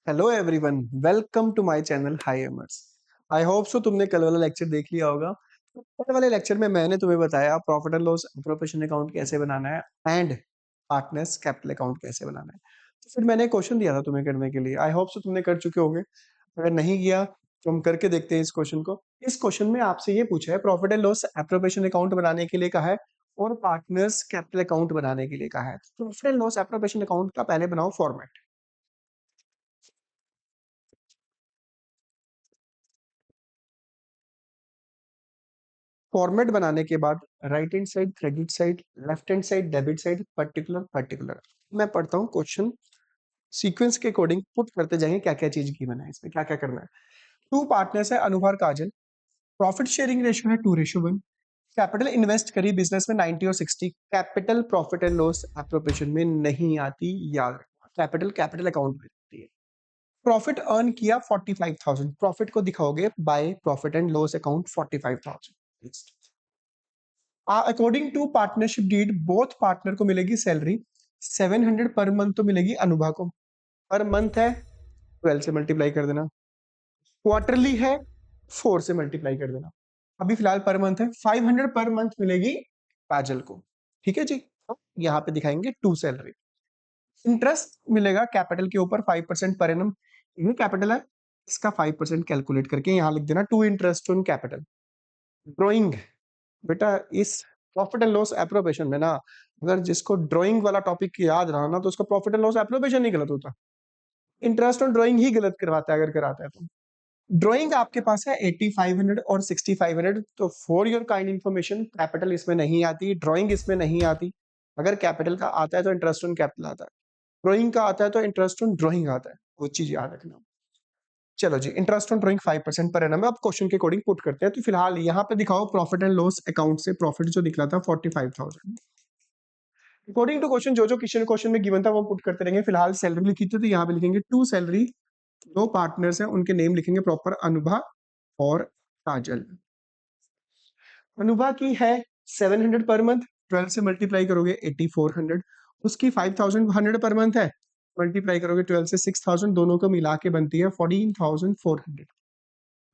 Hello everyone, welcome to my channel high aimers. I hope so तुमने कल वाला lecture देख लिया होगा। तो कल वाले लेक्चर में मैंने तुम्हें बताया profit and loss appropriation account कैसे बनाना है एंड पार्टनर्स कैपिटल अकाउंट कैसे बनाना है। तो फिर मैंने क्वेश्चन दिया था तुम्हें करने के लिए। आई होप सो तुमने कर चुके होंगे। अगर नहीं किया तो हम करके देखते हैं इस क्वेश्चन को। इस क्वेश्चन में आपसे ये पूछा है profit and loss appropriation account बनाने के लिए कहा है और पार्टनर्स कैपिटल अकाउंट बनाने के लिए कहा है। Profit and loss appropriation account का पहले बनाओ फॉर्मेट। फॉर्मेट बनाने के बाद right hand side credit side, left hand side debit side, particular particular. मैं पढ़ता हूँ क्वेश्चन, सीक्वेंस के अकॉर्डिंग पुट करते जाएंगे क्या क्या चीज गिवन है, इसमें क्या क्या करना है। टू पार्टनर्स है अनुभव और काजल। प्रॉफिट शेयरिंग रेशियो है 2:1। कैपिटल इन्वेस्ट करी बिजनेस में 90 और 60। Capital profit and loss appropriation में नहीं आती, याद रखना। कैपिटल कैपिटल अकाउंट में आती है। प्रॉफिट अर्न किया 45,000। प्रॉफिट को दिखाओगे by profit and loss account 45,000। According to partnership deed both partner को मिलेगी सैलरी 700 पर मंथ। तो मिलेगी अनुभा को। पर मंथ है 12 से मल्टीप्लाई कर देना। क्वार्टरली है 4 से मल्टीप्लाई कर देना। अभी फिलहाल पर मंथ है 500 पर मंथ मिलेगी काजल को। ठीक है जी। तो यहाँ पे दिखाएंगे टू सैलरी। इंटरेस्ट मिलेगा कैपिटल के ऊपर 5% पर एनम। ये कैपिटल है, इसका 5% कैलकुलेट करके यहाँ लिख देना to interest on capital. Drawing बेटा, इस प्रॉफिट एंड लॉस एप्रोप्रिएशन में ना, अगर जिसको ड्राइंग वाला टॉपिक याद रहा ना तो उसका प्रॉफिट एंड लॉस एप्रोप्रिएशन ही गलत होता। इंटरेस्ट ऑन ड्राइंग ही गलत करवाता है अगर कराता है तो। ड्राइंग आपके पास है 8500 और 6500। तो for your kind information, capital इसमें नहीं आती, ड्राइंग इसमें नहीं आती। अगर कैपिटल का आता है तो इंटरेस्ट ऑन कैपिटल आता है, ड्राइंग का आता है तो इंटरेस्ट ऑन ड्राइंग आता है। वो चीज याद रखना। चलो जी, interest on drawing 5% per annum है। अब क्वेश्चन के अकॉर्डिंग पुट करते हैं। तो फिलहाल यहाँ पे दिखाओ प्रॉफिट एंड लॉस अकाउंट से प्रॉफिट जो निकला था 45,000। अकॉर्डिंग टू क्वेश्चन जो जो क्वेश्चन में गिवन था वो पुट करते रहेंगे। फिलहाल सैलरी लिखी थी तो यहाँ पे लिखेंगे टू सैलरी। दो पार्टनर्स हैं, उनके नेम लिखेंगे प्रॉपर, अनुभा और काजल। अनुभा की है 700 पर मंथ। 12 से मल्टीप्लाई करोगे 8400। उसकी 5100 पर मंथ है, मल्टीप्लाई करोगे 12 से 6000, दोनों को मिला के बनती है 14,400।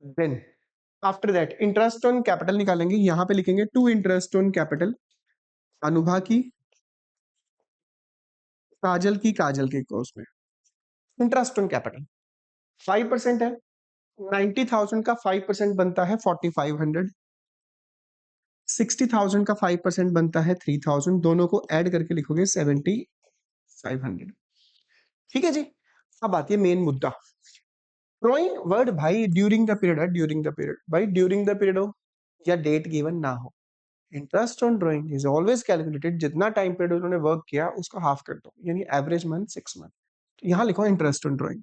Then after that interest on capital निकालेंगे। यहाँ पे लिखेंगे to interest on capital, Anubha की काजल के कोर्स में। इंटरेस्ट ऑन कैपिटल 5% है। 90,000 का 5% बनता है 4500। 60,000 का 5% बनता है 3,000। दोनों को ऐड करके लिखोगे 7,500। ठीक है जी। अब आती है मेन मुद्दा। ड्रॉइंग वर्ड भाई ड्यूरिंग द पीरियड है, ड्यूरिंग द पीरियड भाई, ड्यूरिंग द पीरियड हो या डेट गिवन ना हो, interest on drawing is always calculated जितना टाइम पीरियड उन्होंने वर्क किया उसका हाफ कर दो, यानी एवरेज मंथ 6 मंथ। यहाँ लिखो इंटरेस्ट ऑन ड्रॉइंग।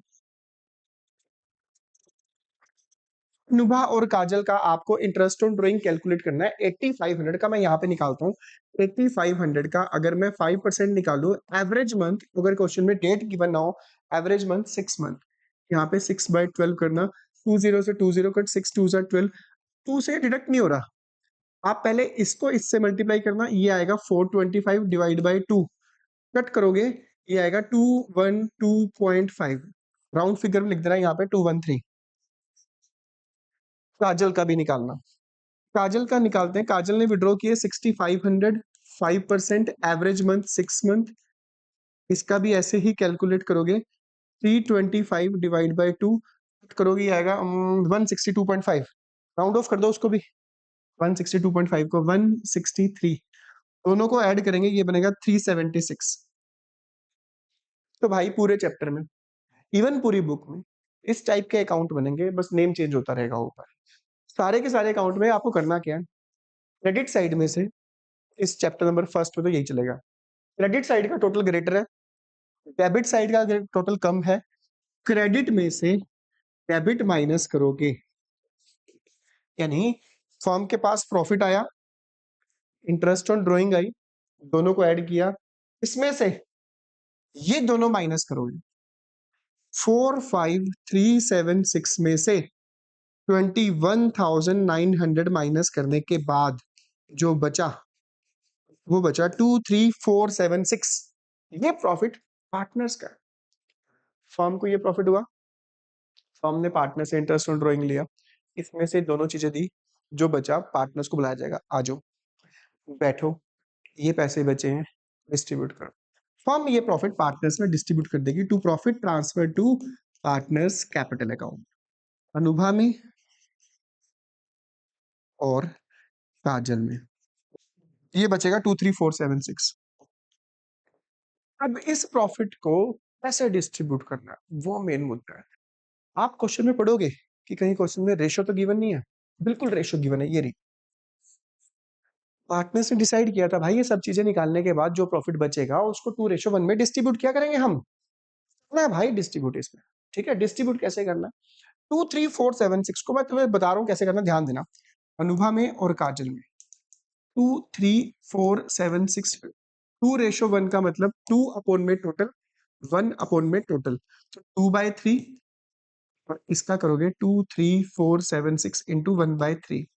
नुभा और काजल का आपको इंटरेस्ट ऑन ड्राइंग कैलकुलेट करना है। 8500 का मैं यहाँ पे निकालता हूँ। 8500 का अगर मैं 5% निकालू एवरेज मंथ, अगर क्वेश्चन में डेट गिवन ना हो, एवरेज मंथ 6 मंथ। यहाँ पे 6/12 करना। 20 से 20 कट, 6 2 12। 2 से डिडक्ट नहीं हो रहा, आप पहले इसको इससे मल्टीप्लाई करना। ये आएगा 425 डिवाइड बाई 2। कट करोगे ये आएगा 212.5। राउंड फिगर में लिख देना यहाँ पे 213। काजल का भी निकालना। काजल का निकालते हैं। काजल ने विड्रॉ किए 6500। 5% एवरेज मंथ 6 मंथ। इसका भी ऐसे ही कैलकुलेट करोगे। 325 डिवाइड बाई 2 करोगे ये आएगा 162.5। राउंड ऑफ कर दो उसको भी। 162.5 को 163, दोनों को ऐड करेंगे ये बनेगा 376। तो भाई पूरे चैप्टर में, इवन पूरी बुक में इस टाइप के अकाउंट बनेंगे, बस नेम चेंज होता रहेगा ऊपर। सारे के सारे अकाउंट में आपको करना क्या है, क्रेडिट साइड में से इस चैप्टर नंबर फर्स्ट में तो यही चलेगा। क्रेडिट साइड का टोटल ग्रेटर है, डेबिट साइड का टोटल कम है। क्रेडिट में से डेबिट माइनस करोगे, यानी फर्म के पास प्रॉफिट आया, इंटरेस्ट ऑन ड्रॉइंग आई, दोनों को ऐड किया, इसमें से ये दोनों माइनस करोगे। 45,376 में से 21,900 माइनस करने के बाद जो बचा वो बचा 23,476। ये प्रॉफिट पार्टनर्स का। फर्म को ये प्रॉफिट हुआ, फर्म ने पार्टनर से इंटरेस्ट ऑन ड्राइंग लिया, इसमें से दोनों चीजें दी, जो बचा पार्टनर्स को बुलाया जाएगा, आ जाओ बैठो, ये पैसे बचे हैं, डिस्ट्रीब्यूट करो। फर्म ये प्रॉफिट पार्टनर्स में डिस्ट्रीब्यूट कर देगी to profit transfer to partners capital account. Anubha में और काजल में ये बचेगा 23476। अब इस प्रॉफिट को कैसे डिस्ट्रीब्यूट करना वो मेन मुद्दा है। आप क्वेश्चन में पढ़ोगे कि कहीं क्वेश्चन में रेशो तो गिवन नहीं है, बिल्कुल रेशो गिवन है, ये रही। पार्टनर्स ने डिसाइड किया था भाई ये सब चीजें निकालने के बाद जो प्रॉफिट बचेगा उसको 2:1 में डिस्ट्रीब्यूट क्या करेंगे हम, ना भाई डिस्ट्रीब्यूट इसमें। ठीक है, डिस्ट्रीब्यूट कैसे करना, 23476 को मैं तुम्हें बता रहा हूँ कैसे करना, ध्यान देना। अनुभा में और काजल में 23476, 2:1 का मतलब 2 अपॉन में टोटल, 1 अपॉन में टोटल, तो 2/3, और इसका करोगे 23476 इंटू 1/3।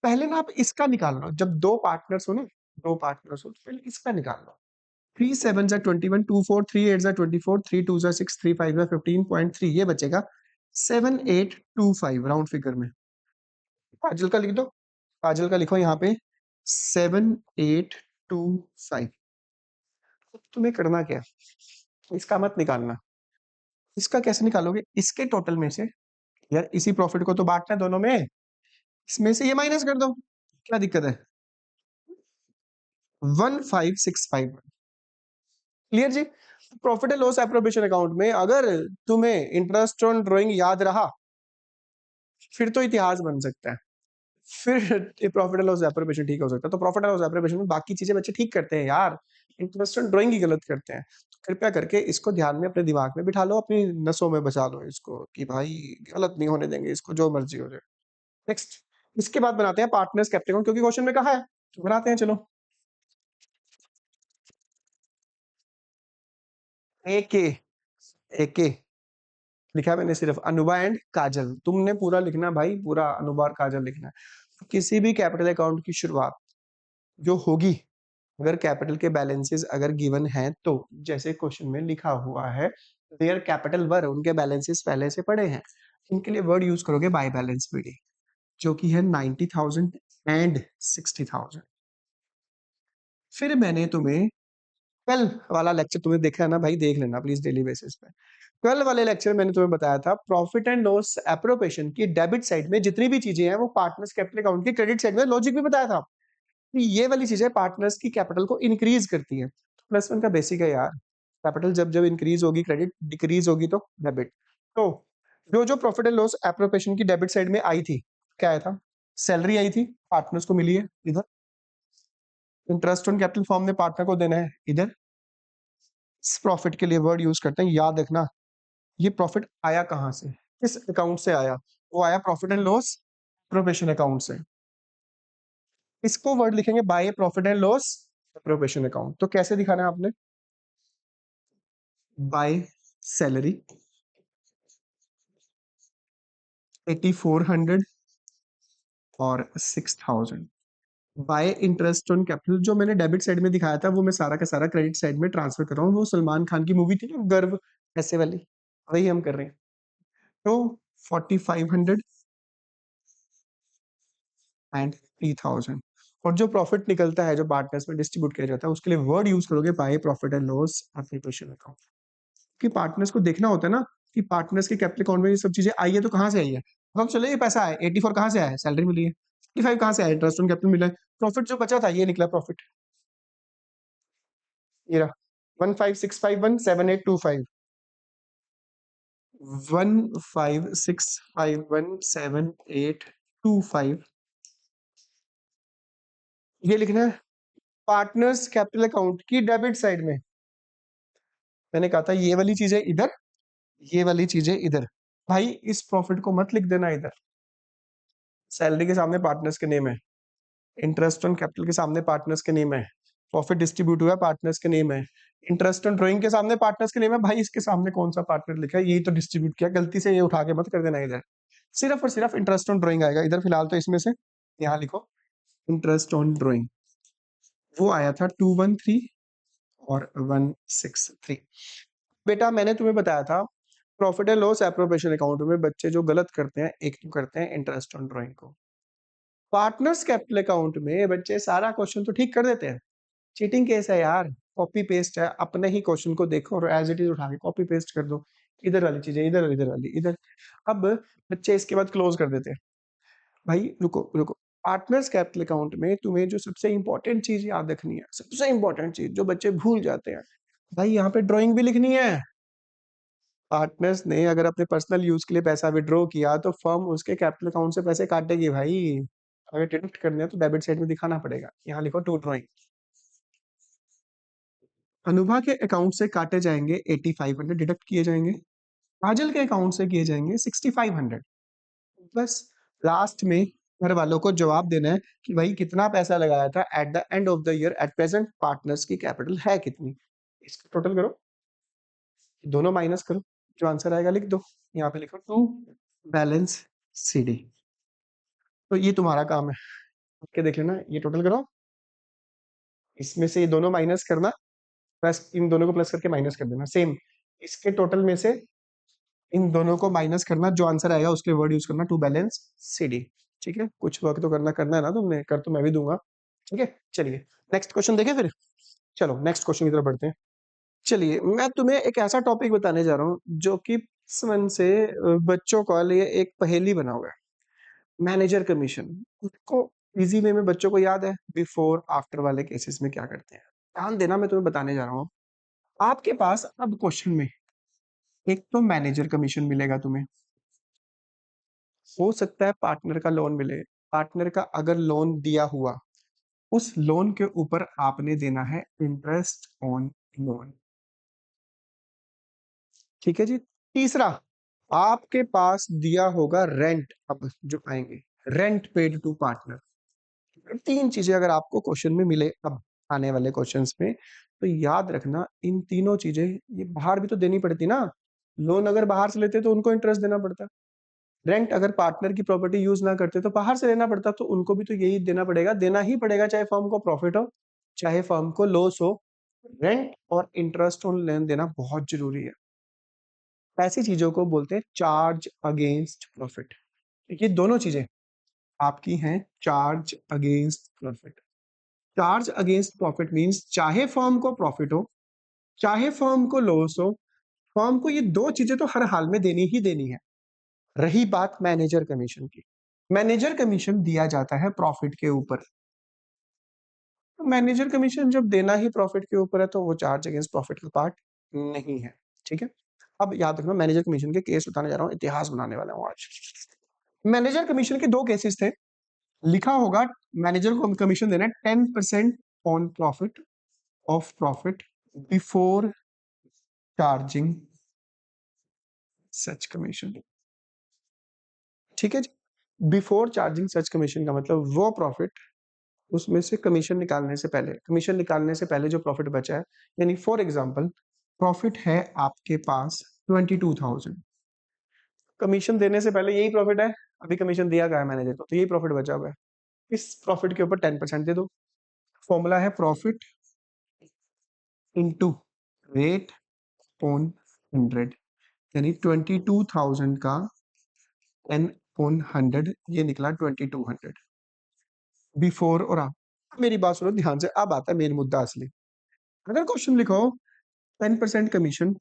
पहले ना आप इसका निकाल लो, जब दो पार्टनर्स हो ना, दो पार्टनर्स हो तो पहले इसका निकाल लो। 3 7 जा 21, 2 4 3 8 जा 24, 3 2 जा 6, 3 5 जा 15.3, ये बचेगा 7825 राउंड फिगर में। काजल का लिख दो, काजल का लिखो यहाँ पे 7825। तुम्हें करना क्या, इसका मत निकालना। इसका कैसे निकालोगे, इसके टोटल में से, यार इसी प्रॉफिट को तो बांटना है दोनों में, इसमें से ये माइनस कर दो, क्या दिक्कत है। 1565, क्लियर जी। Profit and loss appropriation account में अगर तुम्हें इंटरेस्ट ऑन ड्राइंग याद रहा फिर तो इतिहास बन सकता है, फिर प्रॉफिट एंड लॉस एप्रोप्रिएशन ठीक हो सकता है। तो प्रॉफिट एंड लॉस एप्रोप्रिएशन में बाकी चीजें बच्चे ठीक करते हैं यार, इंटरेस्ट ऑन ड्राइंग ही गलत करते हैं। तो कृपया करके इसको ध्यान में अपने दिमाग में बिठा लो, अपनी नसों में बचा लो इसको कि भाई गलत नहीं होने देंगे इसको, जो मर्जी हो जाए। नेक्स्ट, इसके बाद बनाते हैं पार्टनर्स कैपिटल अकाउंट, क्योंकि क्वेश्चन में कहा है तो बनाते हैं, चलो। एके, एके लिखा है मैंने सिर्फ, अनुभा एंड काजल, तुमने पूरा लिखना भाई, पूरा अनुभा और काजल लिखना है। किसी भी कैपिटल अकाउंट की शुरुआत जो होगी, अगर कैपिटल के बैलेंसेस अगर गिवन है तो, जैसे क्वेश्चन में लिखा हुआ है देयर कैपिटल वर, उनके बैलेंसेस पहले से पड़े हैं, इनके लिए वर्ड यूज करोगे बाय बैलेंस पीडी, जो कि है 90,000 एंड 60,000। फिर मैंने तुम्हें कल वाला लेक्चर तुम्हें देखा है ना भाई, देख लेना प्लीज डेली बेसिस पे। कल वाले लेक्चर मैंने तुम्हें बताया था प्रॉफिट एंड लॉस एप्रोप्रिएशन की डेबिट साइड में जितनी भी चीजें हैं वो पार्टनर्स कैपिटल अकाउंट की क्रेडिट साइड में, लॉजिक भी बताया था कि ये वाली चीजें पार्टनर्स की कैपिटल को इंक्रीज करती है। +1 का बेसिक है यार, कैपिटल जब जब इंक्रीज होगी क्रेडिट, डिक्रीज होगी तो डेबिट। तो जो जो प्रॉफिट एंड लॉस एप्रोप्रिएशन की डेबिट साइड में आई थी, क्या आया था, सैलरी आई थी, पार्टनर्स को मिली है इधर, इंटरेस्ट ऑन कैपिटल फॉर्म ने पार्टनर को देना है इधर। इस प्रॉफिट के लिए वर्ड यूज करते हैं, याद रखना ये प्रॉफिट आया कहां से, किस अकाउंट से आया, वो आया profit and loss appropriation account से। इसको वर्ड लिखेंगे bye profit and loss appropriation account. तो कैसे दिखाना है आपने, बाय सैलरी 8400 और 6000, बाय इंटरेस्ट ऑन कैपिटल जो मैंने डेबिट साइड में दिखाया था वो मैं सारा का सारा क्रेडिट साइड में ट्रांसफर कर रहा हूँ। वो सलमान खान की मूवी थी ना गर्व, ऐसे वाली, वही हम कर रहे हैं। तो 4500 एंड 3000, और जो प्रॉफिट निकलता है जो पार्टनर्स में डिस्ट्रीब्यूट किया जाता है उसके लिए वर्ड यूज करोगे bye profit and loss appropriation account. कि पार्टनर्स को देखना होता है ना कि पार्टनर्स के कैपिटल अकाउंट में ये सब चीजें आई है तो कहाँ से आई है। अब चलो ये पैसा है 84 कहाँ से आया है, सैलरी मिली है, 55 कहाँ से आया, इंटरेस्ट ऑन कैपिटल मिला है, प्रॉफिट जो बचा था ये निकला प्रॉफिट, ये रहा 156517825, 156517825, ये लिखना है पार्टनर्स कैपिटल अकाउंट की डेबिट साइड में। मैंने कहा था ये वाली चीजें इधर, ये वाली चीजें इधर। भाई इस प्रॉफिट को मत लिख देना इधर, सैलरी के सामने पार्टनर्स के नेम है, इंटरेस्ट ऑन कैपिटल के सामने पार्टनर्स के नेम है, प्रॉफिट डिस्ट्रीब्यूट हुआ पार्टनर्स के नेम है, इंटरेस्ट ऑन ड्राइंग के सामने पार्टनर्स के नेम है। भाई इसके सामने कौन सा पार्टनर लिखा है, यही तो डिस्ट्रीब्यूट किया, गलती से ये उठा के मत कर देना इधर, सिर्फ और सिर्फ इंटरेस्ट ऑन ड्राइंग आएगा इधर। फिलहाल तो इसमें से यहाँ लिखो इंटरेस्ट ऑन ड्राइंग, वो आया था 213 और 163। बेटा मैंने तुम्हें बताया था profit and loss appropriation account में बच्चे जो गलत करते हैं, एक तो करते हैं इंटरेस्ट ऑन ड्राइंग को। पार्टनर्स कैपिटल अकाउंट में बच्चे सारा क्वेश्चन तो ठीक कर देते हैं। चीटिंग केस है यार, कॉपी पेस्ट है, अपने ही क्वेश्चन को देखो और एज इट इज उठा के कॉपी पेस्ट कर दो, इधर वाली चीजें इधर, इधर वाली इधर। अब बच्चे इसके बाद क्लोज कर देते हैं। भाई रुको रुको, पार्टनर्स कैपिटल अकाउंट में तुम्हें जो सबसे इंपॉर्टेंट चीज याद रखनी है, सबसे इंपॉर्टेंट चीज जो बच्चे भूल जाते हैं, भाई यहाँ पे ड्राइंग भी लिखनी है। पार्टनर्स ने अगर अपने पर्सनल यूज के लिए पैसा विड्रॉ किया तो फर्म उसके कैपिटल अकाउंट से पैसे काटेगी भाई। अगर डिडक्ट करने हैं तो डेबिट साइड में दिखाना पड़ेगा, यहाँ लिखो टू ड्राइंग। अनुभा के अकाउंट से काटे जाएंगे 8500, डिडक्ट किए जाएंगे। काजल के अकाउंट से किए जाएंगे 6500। बस लास्ट में घर वालों को जवाब देना है कि भाई कितना पैसा लगाया था at the end of the year, at present partners की कैपिटल है कितनी, इसका टोटल करो, दोनों माइनस करो, जो आंसर आएगा लिख दो। यहाँ पे लिखो टू बैलेंस सीडी। तो ये तुम्हारा काम है, के देख लेना, ये टोटल करो, इसमें से ये दोनों माइनस करना, प्लस इन दोनों को प्लस करके माइनस कर देना, सेम इसके टोटल में से इन दोनों को माइनस करना, जो आंसर आएगा उसके वर्ड यूज करना, टू बैलेंस सीडी। ठीक है, कुछ वर्क तो करना है ना तुमने, कर तो मैं भी दूंगा। ठीक है, चलिए नेक्स्ट क्वेश्चन देखें फिर। चलो नेक्स्ट क्वेश्चन की तरफ बढ़ते हैं। चलिए मैं तुम्हें एक ऐसा टॉपिक बताने जा रहा हूँ जो कि मन से बच्चों का लिए एक पहेली बना हुआ है, मैनेजर कमीशन। को इजी वे में बच्चों को याद है, बिफोर आफ्टर वाले केसेस में क्या करते हैं, ध्यान देना, मैं तुम्हें बताने जा रहा हूँ। आपके पास अब क्वेश्चन में एक तो मैनेजर कमीशन मिलेगा तुम्हें, हो सकता है पार्टनर का लोन मिले। पार्टनर का अगर लोन दिया हुआ, उस लोन के ऊपर आपने देना है इंटरेस्ट ऑन लोन। ठीक है जी। तीसरा, आपके पास दिया होगा रेंट, अब जो आएंगे रेंट पेड टू पार्टनर। तीन चीजें अगर आपको क्वेश्चन में मिले अब आने वाले क्वेश्चंस में, तो याद रखना इन तीनों चीजें ये बाहर भी तो देनी पड़ती ना। लोन अगर बाहर से लेते तो उनको इंटरेस्ट देना पड़ता, रेंट अगर पार्टनर की प्रॉपर्टी यूज ना करते तो बाहर से लेना पड़ता, तो उनको भी तो यही देना पड़ेगा, देना ही पड़ेगा, चाहे फर्म को प्रॉफिट हो चाहे फर्म को लॉस हो। रेंट और इंटरेस्ट ऑन लेन देना बहुत जरूरी है। ऐसी चीजों को बोलते हैं चार्ज अगेंस्ट प्रॉफिट। ये दोनों चीजें आपकी हैं charge against profit. Charge against profit means चाहे फर्म को प्रॉफिट हो चाहे फर्म को लॉस हो, फर्म को ये दो चीजें तो हर हाल में देनी ही देनी है। रही बात मैनेजर कमीशन की, मैनेजर कमीशन दिया जाता है प्रॉफिट के ऊपर, तो मैनेजर कमीशन जब देना ही प्रॉफिट के ऊपर है तो वो चार्ज अगेंस्ट प्रॉफिट का पार्ट नहीं है। ठीक है, अब याद रखना, मैनेजर कमीशन के केस बताने जा रहा हूँ, इतिहास बनाने वाला हूँ आज। मैनेजर कमीशन के दो केसेस थे, लिखा होगा मैनेजर को कमीशन देना है 10% on profit of profit before charging such commission. ठीक है जी, बिफोर चार्जिंग सच कमीशन का मतलब वो प्रॉफिट उसमें से कमीशन निकालने से पहले, कमीशन निकालने से पहले जो प्रॉफिट बचा है, यानी फॉर एग्जांपल प्रॉफिट है आपके पास 22,000, कमीशन देने से पहले यही प्रॉफिट है, अभी कमीशन दिया गया है मैनेजर को तो यही प्रॉफिट बचा हुआ है, इस प्रॉफिट के ऊपर 10% दे दो। फॉर्मूला है प्रॉफिट इनटू रेट ऑन 100, यानी 22,000 का 10 ऑन 100, ये निकला 2200 बिफोर और आफ्टर। मेरी बात सुनो ध्यान से, अब आता है मेन मुद्दा असली। अगर क्वेश्चन लिखो 10% commission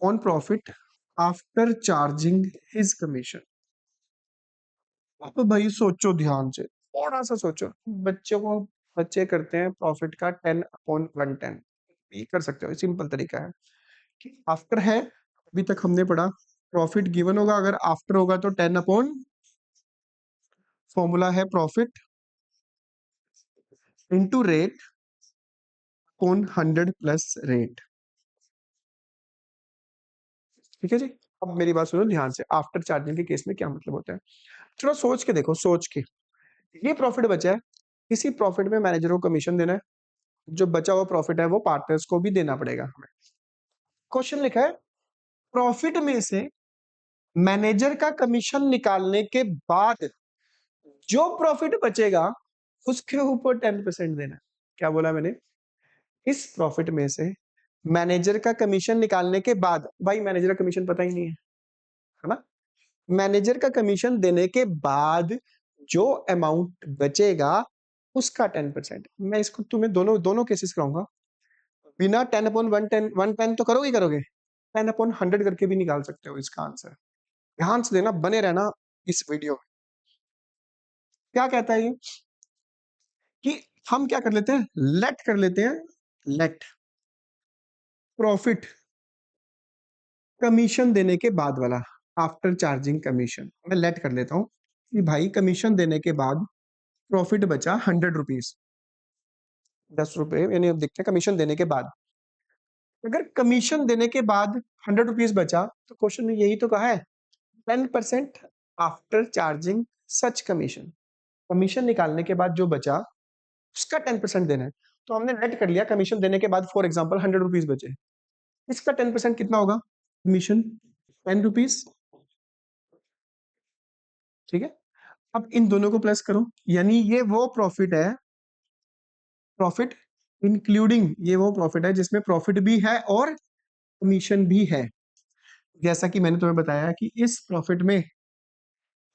on profit after charging his commission, अब भाई सोचो ध्यान से, थोड़ा सा सोचो, बच्चों को बच्चे करते हैं प्रॉफिट का 10 अपॉन 110, ये कर सकते हो, सिंपल तरीका है कि आफ्टर है, अभी तक हमने पढ़ा प्रॉफिट गिवन होगा, अगर आफ्टर होगा तो 10 अपॉन, फॉर्मूला है profit into rate upon 100 plus rate. ठीक है जी, अब मेरी बात सुनो ध्यान से, आफ्टर चार्जिंग के केस में क्या मतलब होता है, थोड़ा सोच के देखो, सोच के। ये प्रॉफिट बचा है, इसी प्रॉफिट में मैनेजर को कमीशन देना है, जो बचा हुआ प्रॉफिट है वो पार्टनर्स को भी देना पड़ेगा हमें। क्वेश्चन लिखा है प्रॉफिट में से मैनेजर का कमीशन निकालने के बाद जो प्रॉफिट बचेगा उसके ऊपर 10% देना है। क्या बोला मैंने, इस प्रॉफिट में से मैनेजर का कमीशन निकालने के बाद, भाई मैनेजर का कमीशन पता ही नहीं है ना, मैनेजर का कमीशन देने के बाद जो अमाउंट बचेगा उसका 10%। मैं इसको तुम्हें दोनों दोनों केसेस कराऊंगा, बिना 10/110 110 तो करोगे करोगे, 10/100 करके भी निकाल सकते हो इसका आंसर। ध्यान से देना, बने रहना इस वीडियो में। क्या कहता है ये कि हम क्या कर लेते हैं, लेट कर लेते हैं, लेट प्रॉफिट कमीशन देने के बाद वाला, आफ्टर चार्जिंग कमीशन, मैं लेट कर लेता हूं कि भाई कमीशन देने के बाद प्रॉफिट बचा 100 रुपीज, 10 रुपए, यानी अब देखते हैं कमीशन देने के बाद। अगर कमीशन देने के बाद 100 रुपीज बचा तो क्वेश्चन ने यही तो कहा है 10% आफ्टर चार्जिंग सच कमीशन, कमीशन निकालने के बाद जो बचा उसका 10% देना है। तो हमने नेट कर लिया, कमीशन देने के बाद फॉर एग्जाम्पल 100 रुपीज बचे, इसका 10% कितना होगा, कमीशन 10 रुपीज, ठीक है। अब इन दोनों को प्लस करो, यानी ये वो प्रॉफिट है, प्रॉफिट इंक्लूडिंग, ये वो प्रॉफिट है जिसमें प्रॉफिट भी है और कमीशन भी है। जैसा कि मैंने तुम्हें बताया कि इस प्रॉफिट में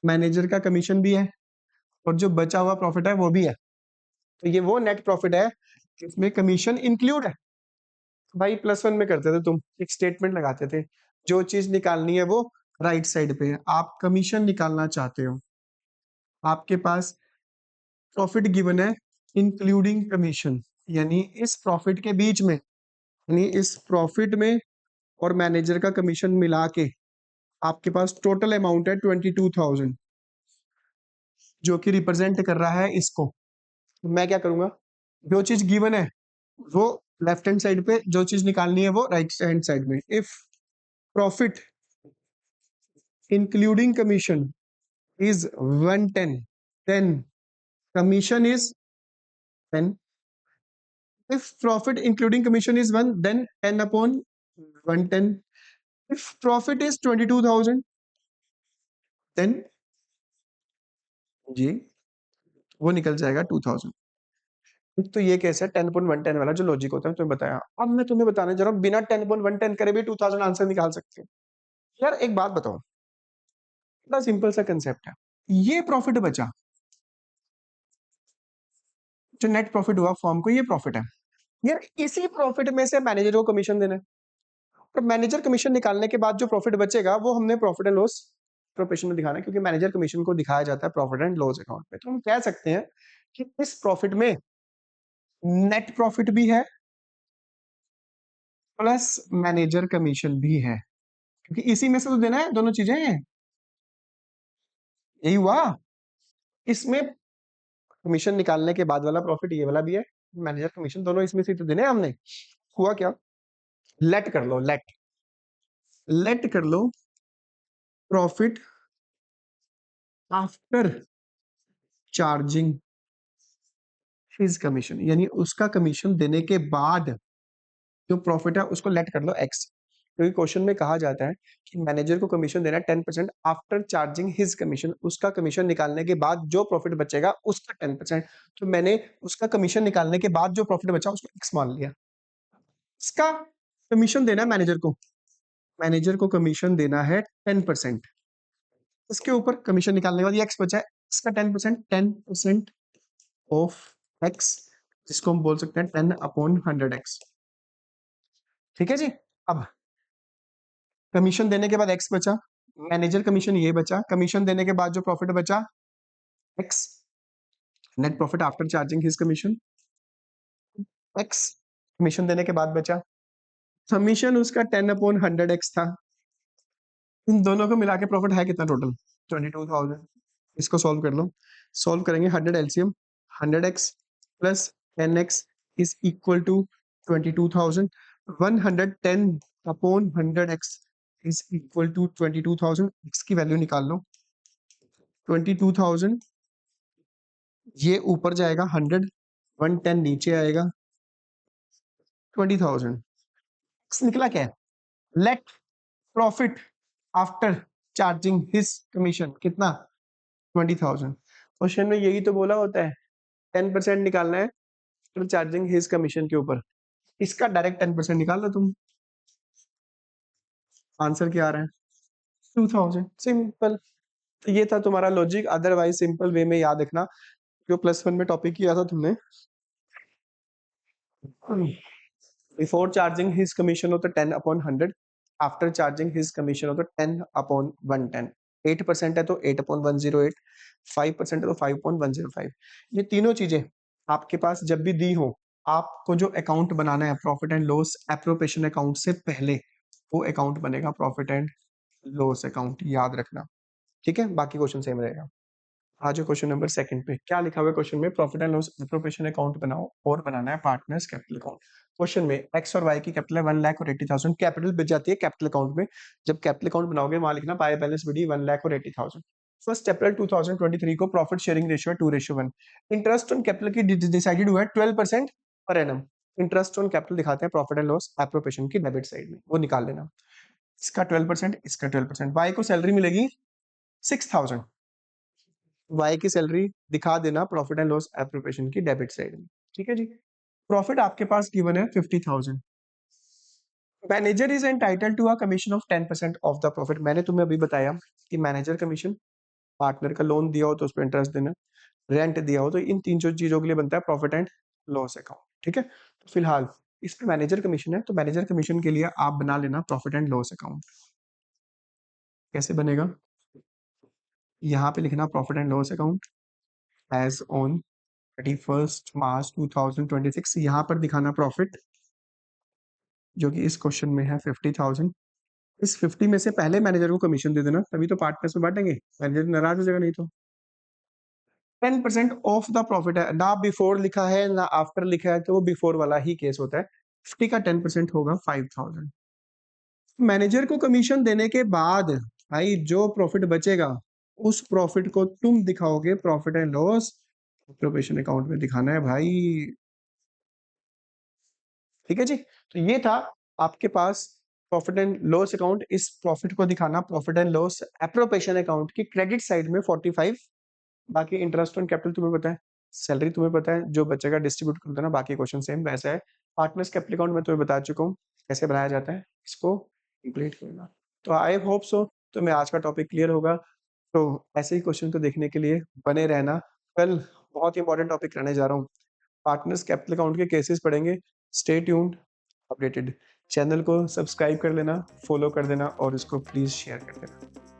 मैनेजर का कमीशन भी है और जो बचा हुआ प्रॉफिट है वो भी है, तो ये वो नेट प्रॉफिट है जिसमें कमीशन इंक्लूड है। भाई +1 में करते थे तुम, एक स्टेटमेंट लगाते थे, जो चीज निकालनी है वो राइट साइड पे है। आप कमीशन निकालना चाहते हो, आपके पास प्रॉफिट गिवन है इंक्लूडिंग कमीशन, यानी इस प्रॉफिट के बीच में, यानी इस प्रॉफिट में और मैनेजर का कमीशन मिला के आपके पास टोटल अमाउंट है 22,000, जो कि रिप्रेजेंट कर रहा है इसको। मैं क्या करूंगा, जो चीज गिवन है वो लेफ्ट हैंड साइड पे, जो चीज निकालनी है वो राइट हैंड साइड में। If profit including commission is 110, then commission is 10. If profit including commission is 1, then 10/110. If profit is 22,000, then जी वो निकल जाएगा 2,000। तो ये केस है 10/110 वाला, जो लॉजिक होता है तुम्हें बताया। अब मैं तुम्हें बताने जा रहा हूँ बिना 10/110 करे भी 2,000 आंसर निकाल सकते हो। यार एक बात बताओ, बड़ा सिंपल सा कंसेप्ट है, ये प्रॉफिट बचा, जो नेट प्रॉफिट हुआ फॉर्म को, ये प्रॉफिट है यार, इसी प्रॉफिट में से मैनेजर को कमीशन देना है, और मैनेजर कमीशन निकालने के बाद जो प्रॉफिट बचेगा वो हमने प्रॉफिट एंड लॉस प्रोफेशन में दिखाना है, क्योंकि मैनेजर कमीशन को दिखाया जाता है प्रॉफिट एंड लॉस अकाउंट पे। तो हम कह सकते हैं कि इस प्रॉफिट में नेट प्रॉफिट भी है प्लस मैनेजर कमीशन भी है, क्योंकि इसी में से तो देना है दोनों चीजें, यही हुआ। इसमें कमीशन निकालने के बाद वाला प्रॉफिट ये वाला भी है, मैनेजर कमीशन, दोनों इसमें से तो देने हैं हमने। हुआ क्या, लेट कर लो, लेट लेट कर लो profit after charging his commission, यानी उसका कमीशन देने के बाद जो प्रॉफिट है उसको लेट कर लो एक्स, क्योंकि क्वेश्चन में कहा जाता है कि मैनेजर को कमीशन देना है 10% आफ्टर चार्जिंग हिज कमीशन, उसका कमीशन निकालने के बाद जो प्रॉफिट बचेगा उसका 10%। तो मैंने उसका कमीशन निकालने के बाद जो प्रॉफिट बचा उसको एक्स मान लिया। इसका कमीशन देना है मैनेजर को, मैनेजर को कमीशन देना है 10%, इसके ऊपर कमीशन निकालने के बाद ये एक्स बचा है, इसका 10%, 10% ऑफ एक्स, जिसको हम बोल सकते हैं 10/100x। ठीक है जी। अब कमीशन देने के बाद एक्स बचा, मैनेजर कमीशन ये बचा, कमीशन देने के बाद जो प्रॉफिट बचा x, net profit after charging his commission x, commission देने के बाद बचा, कमीशन उसका 10/100x था। इन दोनों को मिला के प्रॉफिट है कितना टोटल, 22,000। इसको सॉल्व कर लो, सॉल्व करेंगे 100 LCM, 100x plus 10x is equal to 22,000, 110/100x is equal to 22,000। x की वैल्यू निकाल लो, 22,000 ये ऊपर जाएगा 100, 110 नीचे आएगा 20,000। x निकला क्या है, let profit after charging his commission कितना, 20,000। क्वेश्चन में यही तो बोला होता है 10% निकालना है आफ्टर चार्जिंग हिज कमीशन के ऊपर, इसका डायरेक्ट 10% निकाल लो तुम, आंसर क्या आ रहा है 2000, सिंपल। तो ये था तुम्हारा लॉजिक, अदरवाइज सिंपल वे में याद रखना जो +1 में टॉपिक किया था तुमने। बिफोर चार्जिंग हिज कमीशन होता 10/100, आफ्टर चार्जिंग हिज कमीशन होता 10/110। 8% है तो 8/108, 5% है तो 5/105। ये तीनों चीजें आपके पास जब भी दी हो, आपको जो अकाउंट बनाना है profit and loss appropriation account से पहले, वो अकाउंट बनेगा प्रॉफिट एंड लॉस अकाउंट, याद रखना। ठीक है, बाकी क्वेश्चन सेम रहेगा। आ जाओ क्वेश्चन नंबर 2 पे, क्या लिखा हुआ है क्वेश्चन में, profit and loss appropriation account बनाओ और बनाना है पार्टनर्स कैपिटल अकाउंट। क्वेश्चन में एक्स और वाई की कैपिटल है 1,80,000, कैपिटल बच जाती है कैपिटल अकाउंट में। जब कैपिटल अकाउंट बनाओगे वहां लिखना बाय बैलेंस बड़ी 1,80,000। फर्स्ट अप्रैल 2023 को प्रॉफिट शेयरिंग रेशियो है 2:1। इंटरेस्ट ऑन कैपिटल की डिसाइडेड हुआ है 12% per annum. Interest on capital दिखाते हैं प्रॉफिट एंड लॉस एप्रोप्रिएशन की डेबिट साइड में, वो निकाल लेना। इसका 12%, इसका 12%। वाई को सैलरी मिलेगी 6,000, वाई की सैलरी दिखा देना प्रॉफिट एंड लॉस एप्रोप्रिएशन की डेबिट साइड में। ठीक है जी। प्रॉफिट आपके पास गिवन है 50,000। Manager is entitled to a commission of 10% of the profit. मैंने तुम्हें अभी बताया कि मैनेजर कमीशन, पार्टनर का लोन दिया हो तो उस पर इंटरेस्ट देना, रेंट दिया हो, तो इन तीन चीजों के लिए बनता है प्रॉफिट एंड लॉस अकाउंट। ठीक है, तो फिलहाल इस पे मैनेजर कमीशन है, तो मैनेजर कमीशन के लिए आप बना लेना प्रॉफिट एंड लॉस अकाउंट। कैसे बनेगा, यहाँ पे लिखना profit and loss account as on 31 March 2026। यहाँ पर दिखाना प्रॉफिट जो कि इस क्वेश्चन में है 50,000। इस 50 में से पहले मैनेजर को कमीशन दे देना, तभी तो पार्टनर्स में बांटेंगे, मैनेजर नाराज हो जाएगा नहीं तो। 10% ऑफ द प्रॉफिट है, ना बिफोर लिखा है ना आफ्टर लिखा है, तो वो बिफोर वाला ही केस होता है। 50 का 10% होगा 5,000। मैनेजर को कमीशन देने के बाद भाई जो प्रॉफिट बचेगा उस प्रॉफिट को तुम दिखाओगे profit and loss appropriation account में दिखाना है भाई। ठीक है जी, तो ये था आपके पास प्रॉफिट एंड लॉस अकाउंट। इस प्रॉफिट को दिखाना profit and loss appropriation account की क्रेडिट साइड में 45। बाकी इंटरेस्ट ऑन कैपिटल तुम्हें पता है, सैलरी तुम्हें पता है, जो बचेगा डिस्ट्रीब्यूट कर देना, बाकी क्वेश्चन सेम वैसा है। पार्टनर्स कैपिटल अकाउंट मैं तुम्हें बता चुका हूँ कैसे बनाया जाता है, इसको कंप्लीट करना। तो आई होप सो तुम्हें आज का टॉपिक क्लियर होगा। तो ऐसे ही क्वेश्चन को देखने के लिए बने रहना। कल बहुत ही इंपॉर्टेंट टॉपिक रहने जा रहा हूँ, पार्टनर्स कैपिटल अकाउंट के केसेस पढ़ेंगे। Stay tuned, updated. चैनल को सब्सक्राइब कर लेना, फॉलो कर देना और इसको प्लीज शेयर कर देना।